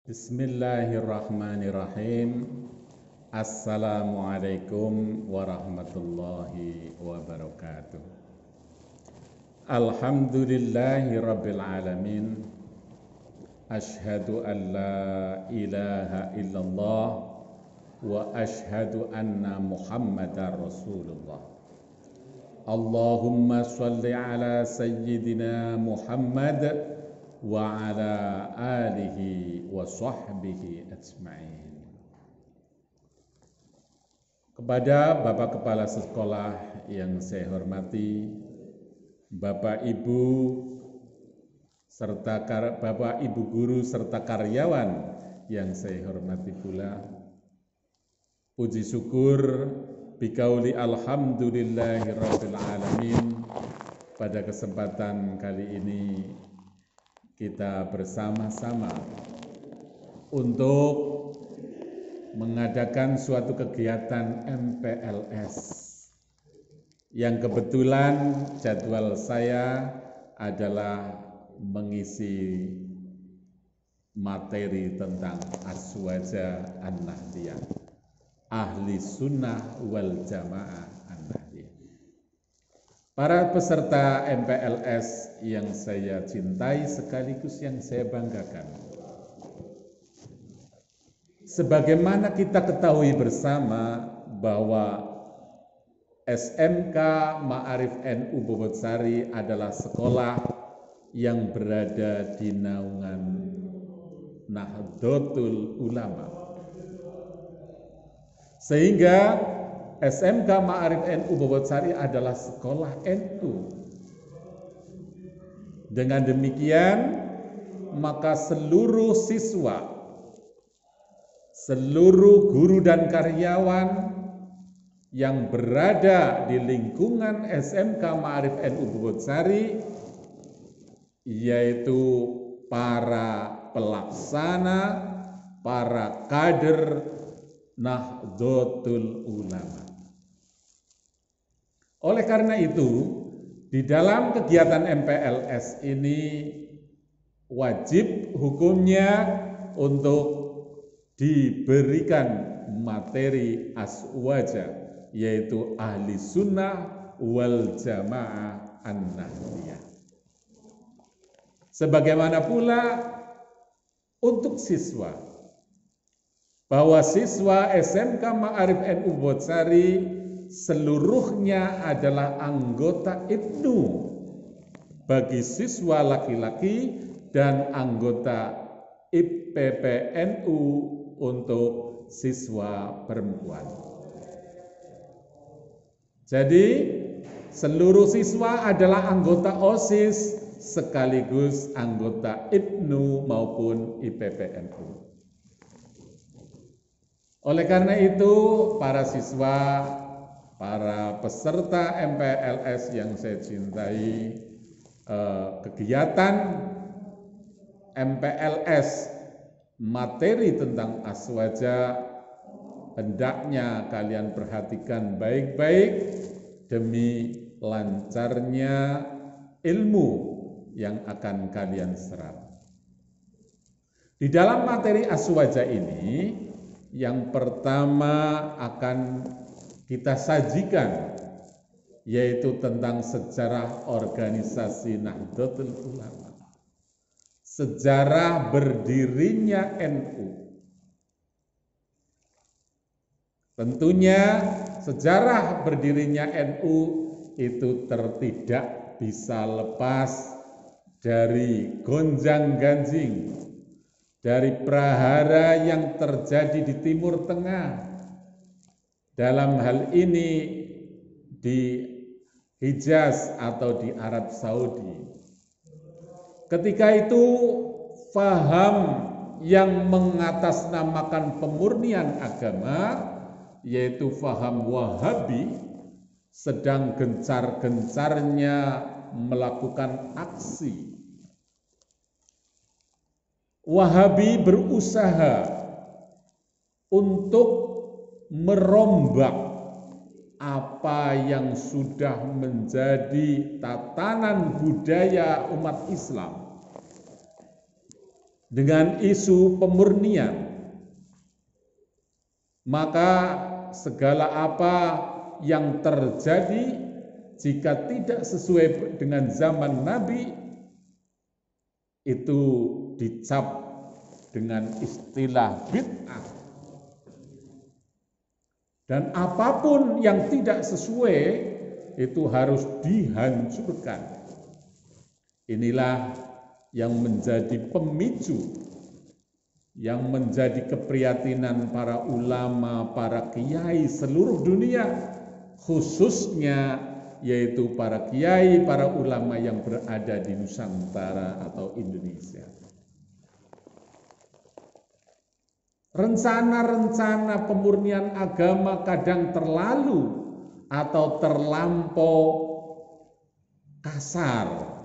Bismillahirrahmanirrahim. Assalamualaikum warahmatullahi wabarakatuh. Alhamdulillahi rabbil alamin. Ashhadu an la ilaha illallah wa ashhadu anna muhammadar rasulullah. Allahumma salli ala sayyidina Muhammad wa ala alihi wa sahbihi ajma'in. Kepada Bapak Kepala Sekolah yang saya hormati, Bapak Ibu serta Bapak Ibu guru serta karyawan yang saya hormati pula, puji syukur biqauli alhamdulillahirabbil alamin. Pada kesempatan kali ini kita bersama-sama untuk mengadakan suatu kegiatan MPLS yang kebetulan jadwal saya adalah mengisi materi tentang Azwaja An-Nahdiyah, Ahli Sunnah wal Jamaah An-Nahdiyah. Para peserta MPLS yang saya cintai sekaligus yang saya banggakan. Sebagaimana kita ketahui bersama bahwa SMK Ma'arif NU Bobotsari adalah sekolah yang berada di naungan Nahdlatul Ulama. Sehingga SMK Ma'arif NU Bobotsari adalah sekolah NU. Dengan demikian, maka seluruh siswa, seluruh guru dan karyawan yang berada di lingkungan SMK Ma'arif NU Bobotsari, yaitu para pelaksana, para kader Nahdlatul Ulama. Oleh karena itu, di dalam kegiatan MPLS ini wajib hukumnya untuk diberikan materi azwaja, yaitu ahli sunnah wal jamaah an-nahdiyah. Sebagaimana pula untuk siswa, bahwa siswa SMK Ma'arif NU Bobotsari seluruhnya adalah anggota IPNU bagi siswa laki-laki dan anggota IPPNU untuk siswa perempuan. Jadi seluruh siswa adalah anggota OSIS sekaligus anggota IPNU maupun IPPNU. Oleh karena itu, para siswa, para peserta MPLS yang saya cintai, kegiatan MPLS materi tentang azwaja hendaknya kalian perhatikan baik-baik demi lancarnya ilmu yang akan kalian serap. Di dalam materi azwaja ini, yang pertama akan kita sajikan yaitu tentang sejarah organisasi Nahdlatul Ulama, sejarah berdirinya NU. Tentunya sejarah berdirinya NU itu tidak bisa lepas dari gonjang-ganjing, dari prahara yang terjadi di Timur Tengah. Dalam hal ini di Hijaz atau di Arab Saudi. Ketika itu faham yang mengatasnamakan pemurnian agama, yaitu faham Wahabi, sedang gencar-gencarnya melakukan aksi. Wahabi berusaha untuk merombak apa yang sudah menjadi tatanan budaya umat Islam, dengan isu pemurnian, maka segala apa yang terjadi jika tidak sesuai dengan zaman Nabi itu dicap dengan istilah bid'ah. Dan apapun yang tidak sesuai itu harus dihancurkan. Inilah yang menjadi pemicu, yang menjadi keprihatinan para ulama, para kiai seluruh dunia, khususnya yaitu para kiai, para ulama yang berada di Nusantara atau Indonesia. Rencana-rencana pemurnian agama kadang terlalu atau terlampau kasar.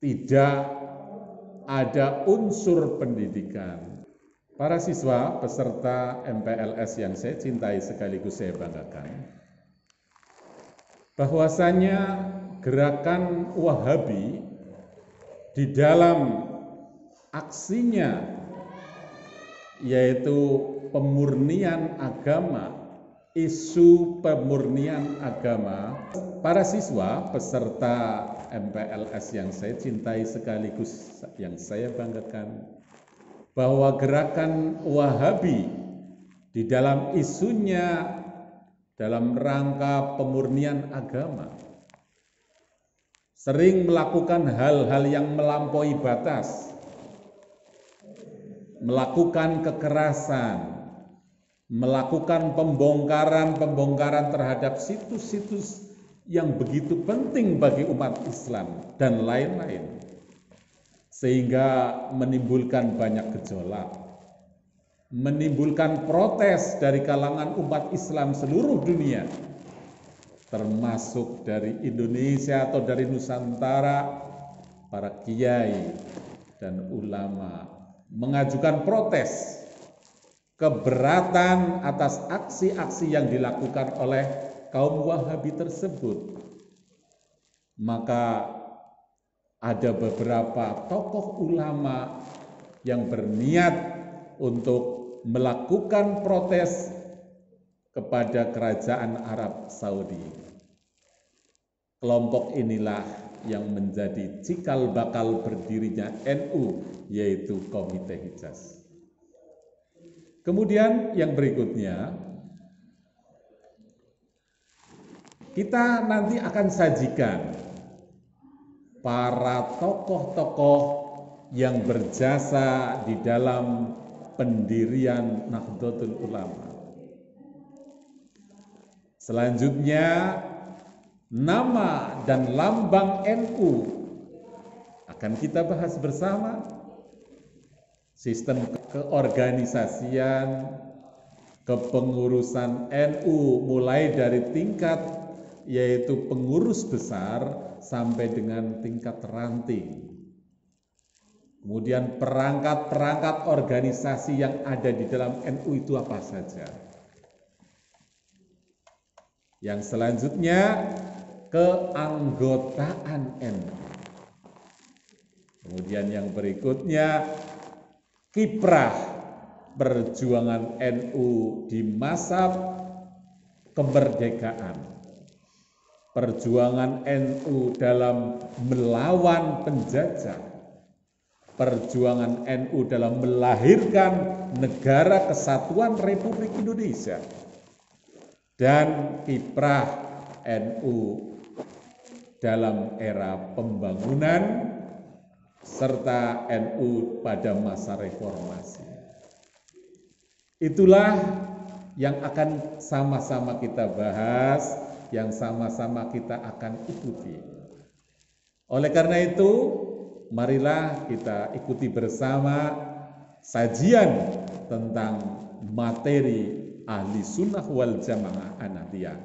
Tidak ada unsur pendidikan. Para siswa peserta MPLS yang saya cintai sekaligus saya banggakan, bahwasanya gerakan Wahabi di dalam aksinya yaitu pemurnian agama, isu pemurnian agama, para siswa peserta MPLS yang saya cintai sekaligus yang saya banggakan, bahwa gerakan Wahabi di dalam isunya dalam rangka pemurnian agama sering melakukan hal-hal yang melampaui batas, melakukan kekerasan, melakukan pembongkaran terhadap situs-situs yang begitu penting bagi umat Islam dan lain-lain, sehingga menimbulkan banyak gejolak, menimbulkan protes dari kalangan umat Islam seluruh dunia, termasuk dari Indonesia atau dari Nusantara. Para kiai dan ulama mengajukan protes keberatan atas aksi-aksi yang dilakukan oleh kaum Wahabi tersebut. Maka ada beberapa tokoh ulama yang berniat untuk melakukan protes kepada kerajaan Arab Saudi. Kelompok inilah yang menjadi cikal bakal berdirinya NU, yaitu Komite Hijaz. Kemudian yang berikutnya, kita nanti akan sajikan para tokoh-tokoh yang berjasa di dalam pendirian Nahdlatul Ulama. Selanjutnya, nama dan lambang NU akan kita bahas bersama. Sistem keorganisasian, kepengurusan NU mulai dari tingkat yaitu pengurus besar sampai dengan tingkat ranting. Kemudian perangkat-perangkat organisasi yang ada di dalam NU itu apa saja. Yang selanjutnya, keanggotaan NU. Kemudian yang berikutnya, kiprah perjuangan NU di masa kemerdekaan. Perjuangan NU dalam melawan penjajah. Perjuangan NU dalam melahirkan negara kesatuan Republik Indonesia. Dan kiprah NU dalam era pembangunan serta NU pada masa reformasi. Itulah yang akan sama-sama kita bahas, yang sama-sama kita akan ikuti. Oleh karena itu, marilah kita ikuti bersama sajian tentang materi Ahli Sunnah wal Jamaah Ahmadiyah.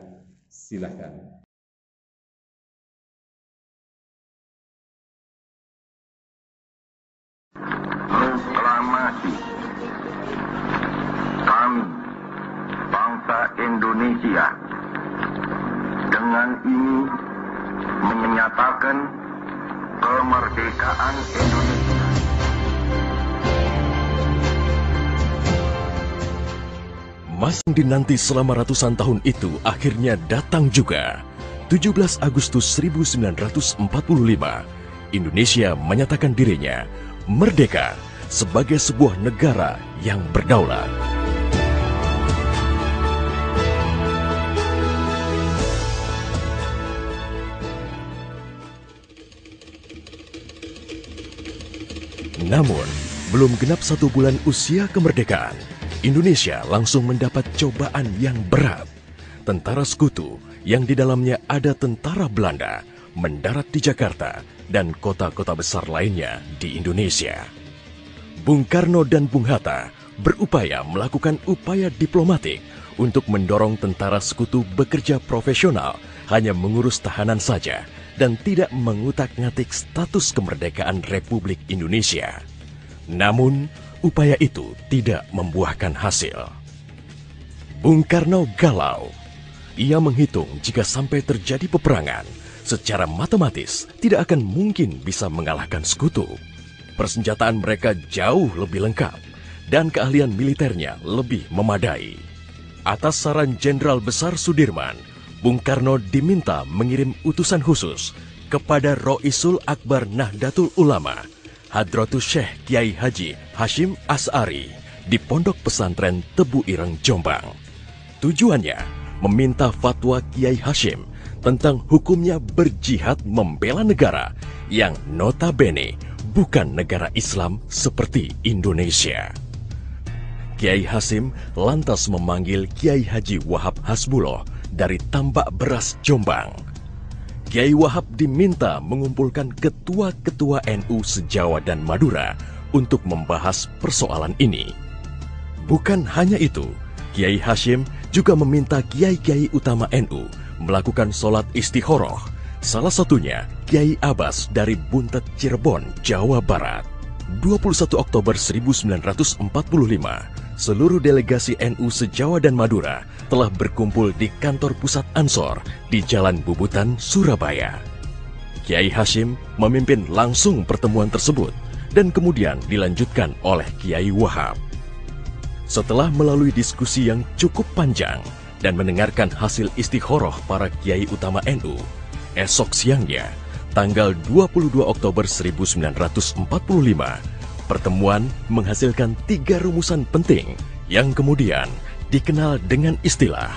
Silakan. Proklamasi kami, bangsa Indonesia, dengan ini menyatakan kemerdekaan Indonesia. Masa yang dinanti selama ratusan tahun itu akhirnya datang juga. 17 Agustus 1945, Indonesia menyatakan dirinya merdeka sebagai sebuah negara yang berdaulat. Namun, belum genap 1 bulan usia kemerdekaan, Indonesia langsung mendapat cobaan yang berat. Tentara sekutu yang di dalamnya ada tentara Belanda mendarat di Jakarta dan kota-kota besar lainnya di Indonesia. Bung Karno dan Bung Hatta berupaya melakukan upaya diplomatik untuk mendorong tentara sekutu bekerja profesional, hanya mengurus tahanan saja dan tidak mengutak-ngatik status kemerdekaan Republik Indonesia. Namun, upaya itu tidak membuahkan hasil. Bung Karno galau. Ia menghitung jika sampai terjadi peperangan, secara matematis tidak akan mungkin bisa mengalahkan sekutu. Persenjataan mereka jauh lebih lengkap dan keahlian militernya lebih memadai. Atas saran Jenderal Besar Sudirman, Bung Karno diminta mengirim utusan khusus kepada Roisul Akbar Nahdlatul Ulama, Hadratus Syekh Kiai Haji Hashim Asy'ari di Pondok Pesantren Tebu Ireng, Jombang. Tujuannya meminta fatwa Kiai Hashim tentang hukumnya berjihad membela negara yang notabene bukan negara Islam seperti Indonesia. Kiai Hashim lantas memanggil Kiai Haji Wahab Hasbullah dari Tambak Beras, Jombang. Kiai Wahab diminta mengumpulkan ketua-ketua NU se-Jawa dan Madura untuk membahas persoalan ini. Bukan hanya itu, Kiai Hashim juga meminta kiai-kiai utama NU melakukan sholat istikharah, salah satunya Kiai Abbas dari Buntet, Cirebon, Jawa Barat. 21 Oktober 1945, seluruh delegasi NU se-Jawa dan Madura telah berkumpul di kantor pusat Ansor di Jalan Bubutan, Surabaya. Kiai Hashim memimpin langsung pertemuan tersebut dan kemudian dilanjutkan oleh Kiai Wahab. Setelah melalui diskusi yang cukup panjang dan mendengarkan hasil istikharah para kiai utama NU, esok siangnya, tanggal 22 Oktober 1945, pertemuan menghasilkan 3 rumusan penting yang kemudian dikenal dengan istilah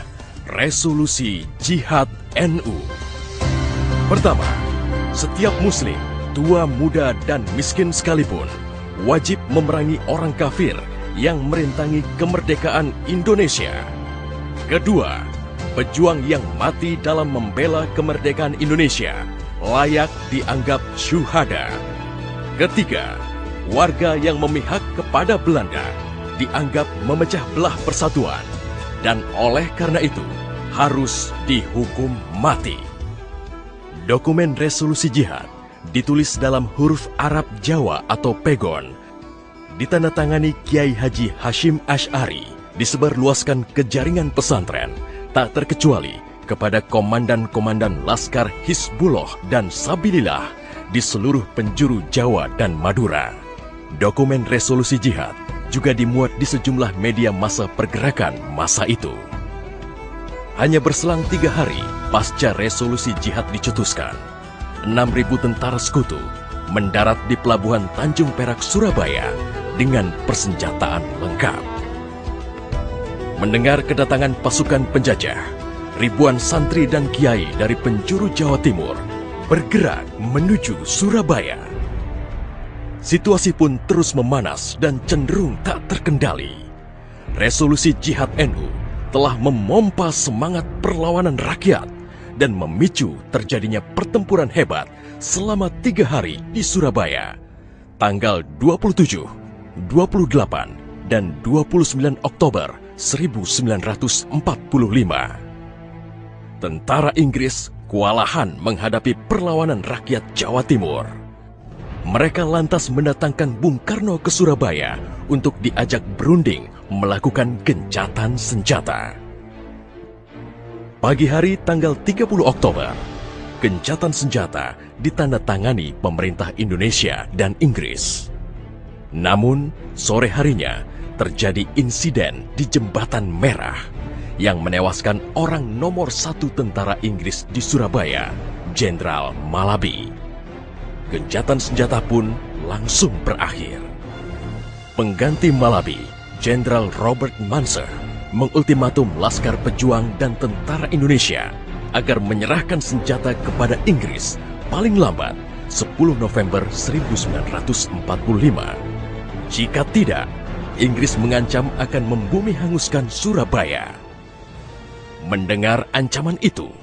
Resolusi Jihad NU. Pertama, setiap muslim, tua, muda, dan miskin sekalipun, wajib memerangi orang kafir yang merintangi kemerdekaan Indonesia. Kedua, pejuang yang mati dalam membela kemerdekaan Indonesia layak dianggap syuhada. Ketiga, warga yang memihak kepada Belanda dianggap memecah belah persatuan dan oleh karena itu harus dihukum mati. Dokumen resolusi jihad ditulis dalam huruf Arab Jawa atau pegon, ditandatangani Kiai Haji Hashim Asy'ari, disebarluaskan ke jaringan pesantren, tak terkecuali kepada komandan-komandan Laskar Hizbullah dan Sabilillah di seluruh penjuru Jawa dan Madura. Dokumen resolusi jihad juga dimuat di sejumlah media massa pergerakan masa itu. Hanya berselang 3 hari pasca resolusi jihad dicetuskan, 6.000 tentara sekutu mendarat di Pelabuhan Tanjung Perak, Surabaya dengan persenjataan lengkap. Mendengar kedatangan pasukan penjajah, ribuan santri dan kiai dari penjuru Jawa Timur bergerak menuju Surabaya. Situasi pun terus memanas dan cenderung tak terkendali. Resolusi Jihad NU telah memompa semangat perlawanan rakyat dan memicu terjadinya pertempuran hebat selama 3 hari di Surabaya, tanggal 27, 28, dan 29 Oktober 1945. Tentara Inggris kewalahan menghadapi perlawanan rakyat Jawa Timur. Mereka lantas mendatangkan Bung Karno ke Surabaya untuk diajak berunding melakukan gencatan senjata. Pagi hari tanggal 30 Oktober, gencatan senjata ditandatangani pemerintah Indonesia dan Inggris. Namun, sore harinya terjadi insiden di Jembatan Merah yang menewaskan orang nomor 1 tentara Inggris di Surabaya, Jenderal Malabi. Gencatan senjata pun langsung berakhir. Pengganti Malabi, Jenderal Robert Munser, mengultimatum Laskar Pejuang dan tentara Indonesia agar menyerahkan senjata kepada Inggris paling lambat 10 November 1945. Jika tidak, Inggris mengancam akan membumi hanguskan Surabaya. Mendengar ancaman itu,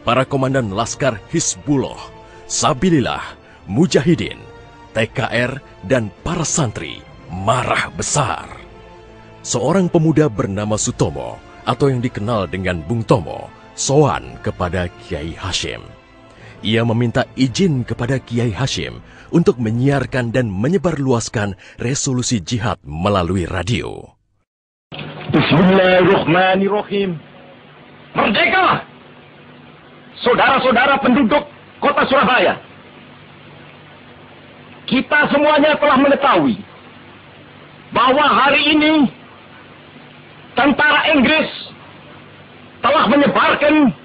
para komandan Laskar Hizbullah, Sabilillah, Mujahidin, TKR, dan para santri marah besar. Seorang pemuda bernama Sutomo atau yang dikenal dengan Bung Tomo sowan kepada Kiai Hashim. Ia meminta izin kepada Kiai Hashim untuk menyiarkan dan menyebarluaskan resolusi jihad melalui radio. Bismillahirrahmanirrahim. Merdeka! Saudara-saudara penduduk kota Surabaya, kita semuanya telah mengetahui bahwa hari ini tentara Inggris telah menyebarkan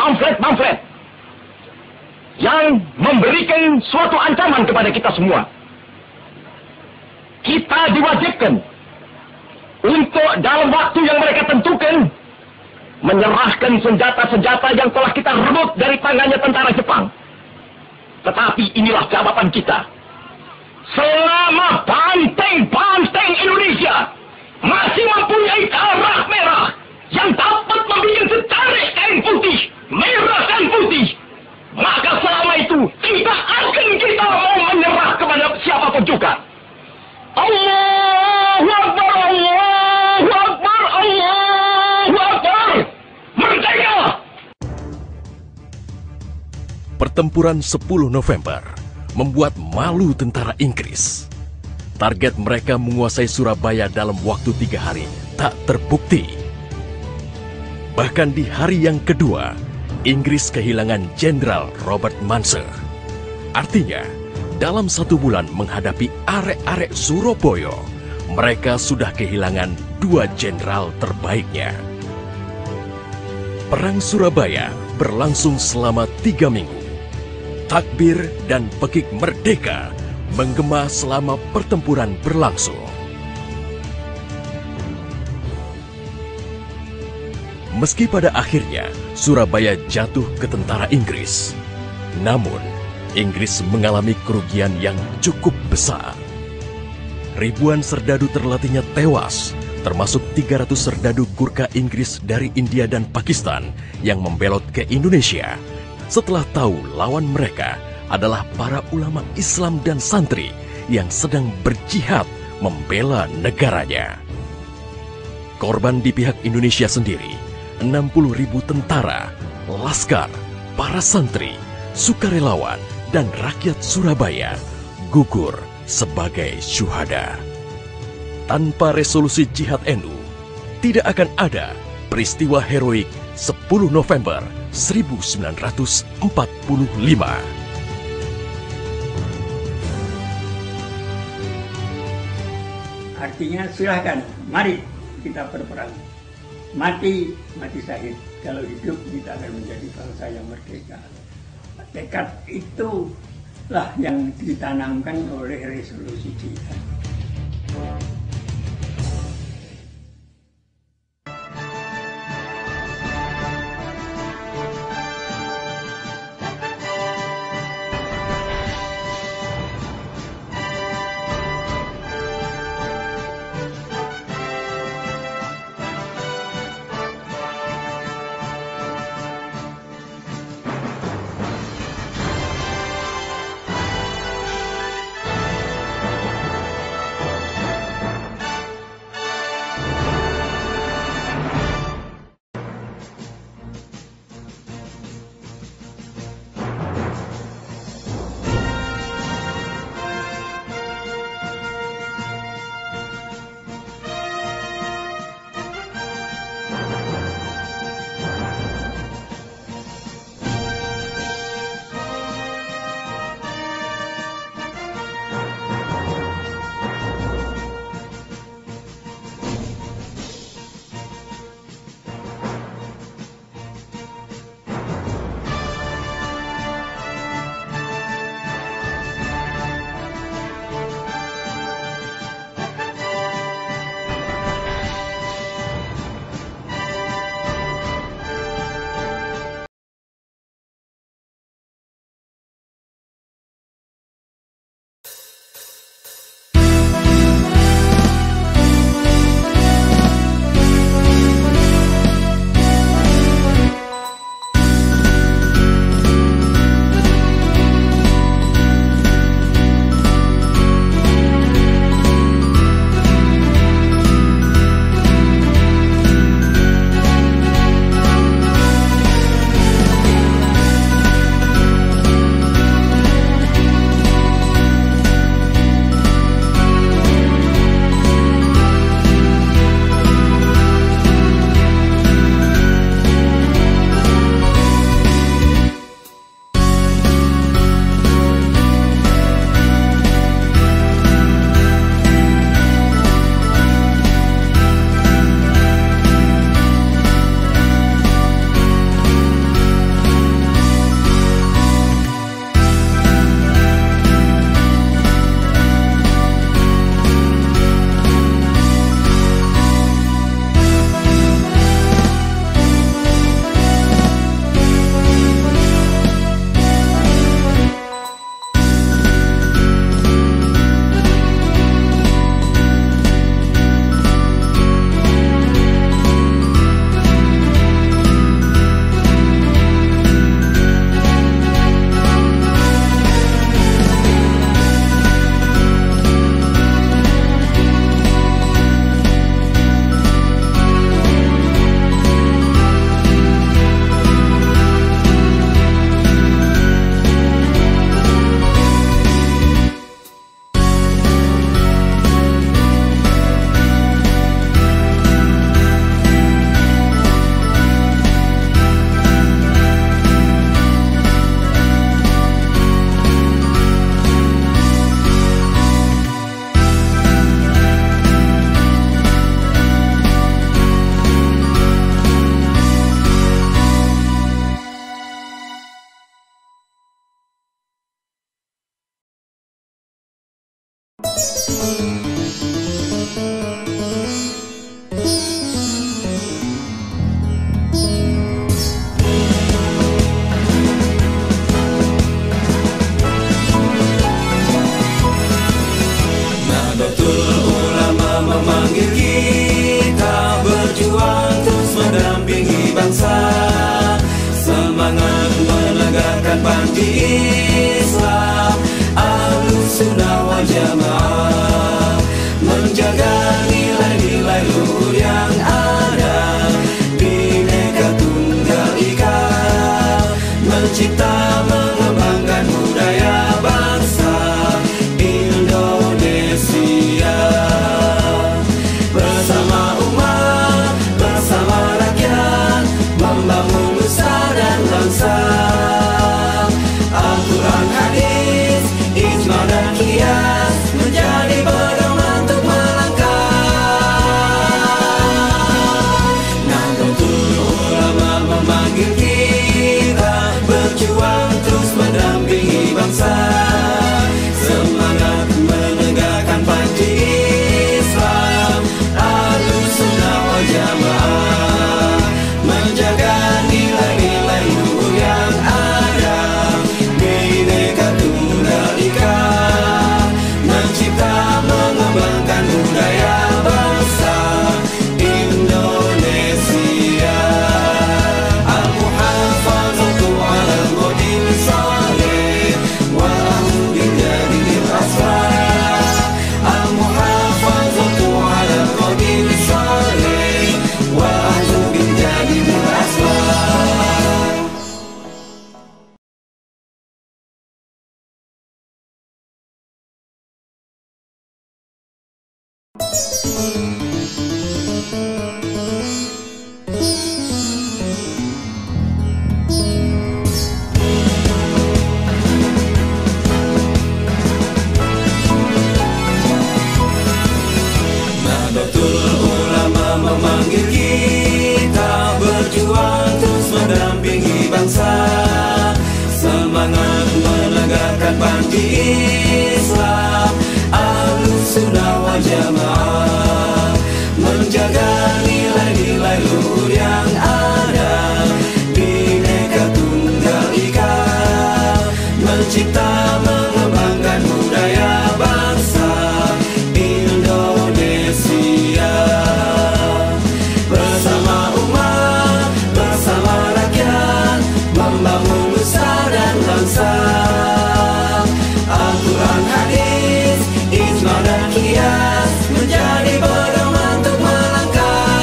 pamflet-pamflet yang memberikan suatu ancaman kepada kita semua. Kita diwajibkan untuk dalam waktu yang mereka tentukan menyerahkan senjata-senjata yang telah kita rebut dari tangannya tentara Jepang. Tetapi inilah jawaban kita. Selama banteng-banteng Indonesia masih mempunyai darah merah yang dapat membuat setarik kain putih, merah dan putih, maka selama itu tidak akan kita mau menyerah kepada siapapun juga. Allahu Akbar, Allahu Akbar, Allahu Akbar. Merdeka! Pertempuran 10 November membuat malu tentara Inggris. Target mereka menguasai Surabaya dalam waktu 3 hari tak terbukti. Bahkan di hari yang kedua, Inggris kehilangan Jenderal Robert Munser. Artinya, dalam 1 bulan menghadapi arek-arek Surabaya, mereka sudah kehilangan 2 jenderal terbaiknya. Perang Surabaya berlangsung selama 3 minggu. Takbir dan pekik merdeka menggema selama pertempuran berlangsung. Meski pada akhirnya Surabaya jatuh ke tentara Inggris, namun Inggris mengalami kerugian yang cukup besar. Ribuan serdadu terlatihnya tewas, termasuk 300 serdadu Gurkha Inggris dari India dan Pakistan yang membelot ke Indonesia setelah tahu lawan mereka adalah para ulama Islam dan santri yang sedang berjihad membela negaranya. Korban di pihak Indonesia sendiri, 60.000 tentara, laskar, para santri, sukarelawan, dan rakyat Surabaya gugur sebagai syuhada. Tanpa resolusi jihad NU, tidak akan ada peristiwa heroik 10 November 1945. Artinya silahkan, mari kita berperang. Mati syahid. Kalau hidup kita akan menjadi bangsa yang merdeka. Tekad itulah yang ditanamkan oleh resolusi jihad. panji Islam Ahlus Sunnah wal Jamaah, menjaga nilai-nilai luhur yang ada, Bhinneka Tunggal Ika, mencipta mengembangkan budaya bangsa Indonesia. Bersama umat, bersama rakyat, membangun nusa dan bangsa. Al-Quran, hadis, ijma dan qiyas menjadi pedoman untuk melangkah. Nahdlatul Ulama memanggil kita berjuang terus mendampingi bangsa. Semangat menegakkan panji Islam Ahlus Sunnah wal Jamaah, menjaga nilai-nilai luhur yang ada, Bhinneka Tunggal Ika, mencipta mengembangkan budaya bangsa Indonesia. Al-Muhafazatu 'alal Qawlin Shalih wa ahlu biljadil aslah. Al-Muhafazatu 'alal Qawlin Shalih wa ahlu biljadil aslah. Nahdlatul Ulama memanggil kita berjuang terus mendampingi bangsa. Semangat menegakkan panji Islam Ahlus Sunnah wal Jamaah, menjaga nilai-nilai luhur yang ada, Bhinneka Tunggal Ika, mencipta mengembangkan budaya bangsa Indonesia. Bersama umat, bersama rakyat, membangun nusa dan bangsa. Al-Quran, hadis, ijma dan qiyas menjadi pedoman untuk melangkah.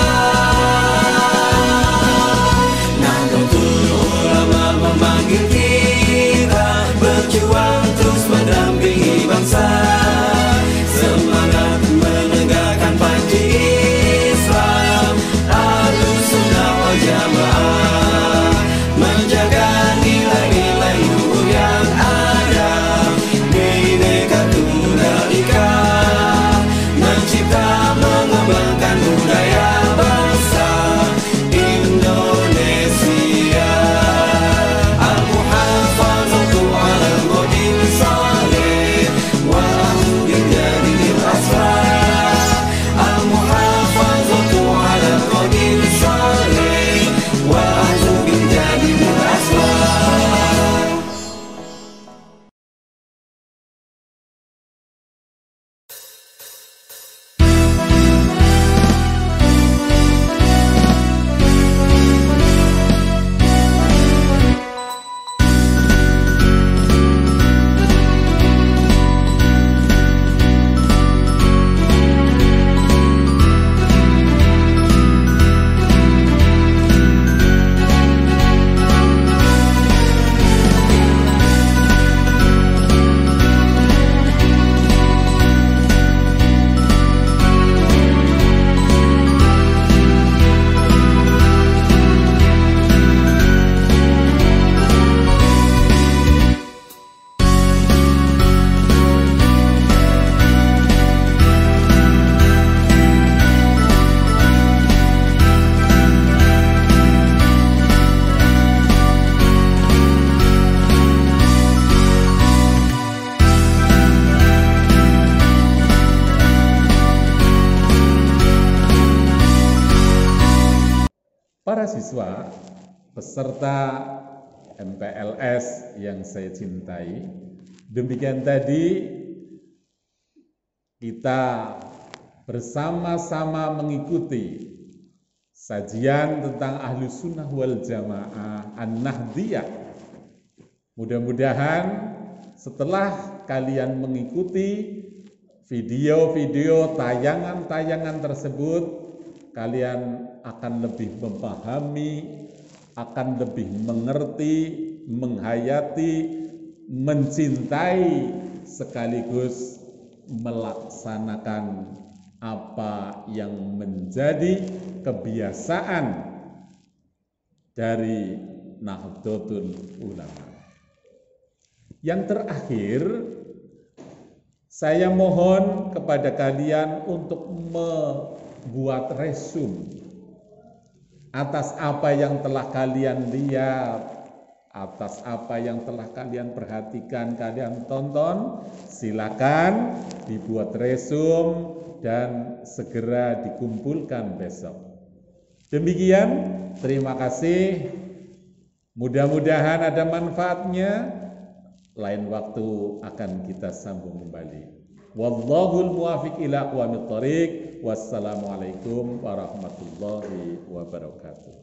Nahdlatul Ulama memanggil kita berjuang terus mendampingi bangsa. Semangat menegakkan panji Islam Ahlus Sunnah wal Jamaah, menjaga nilai-nilai luhur yang ada, Bhinneka Tunggal Ika, mencipta mengembangkan budaya bangsa Indonesia. Al-Muhafazatu 'alal Qawlin Shalih wa ahlu biljadil aslah. Al-Muhafazatu 'alal Qawlin Shalih wa ahlu biljadil aslah. Para siswa peserta MPLS yang saya cintai, demikian tadi kita bersama-sama mengikuti sajian tentang Ahlus Sunnah wal Jamaah An-Nahdiyah Mudah-mudahan setelah kalian mengikuti video-video tayangan-tayangan tersebut, kalian akan lebih memahami, akan lebih mengerti, menghayati, mencintai, sekaligus melaksanakan apa yang menjadi kebiasaan dari Nahdlatul Ulama. Yang terakhir, saya mohon kepada kalian untuk membuat resume atas apa yang telah kalian lihat, atas apa yang telah kalian perhatikan, kalian tonton. Silakan dibuat resume dan segera dikumpulkan besok. Demikian, terima kasih. Mudah-mudahan ada manfaatnya. Lain waktu akan kita sambung kembali. Wallahul muwaffiq ila aqwamit thoriq. Wassalamualaikum warahmatullahi wabarakatuh.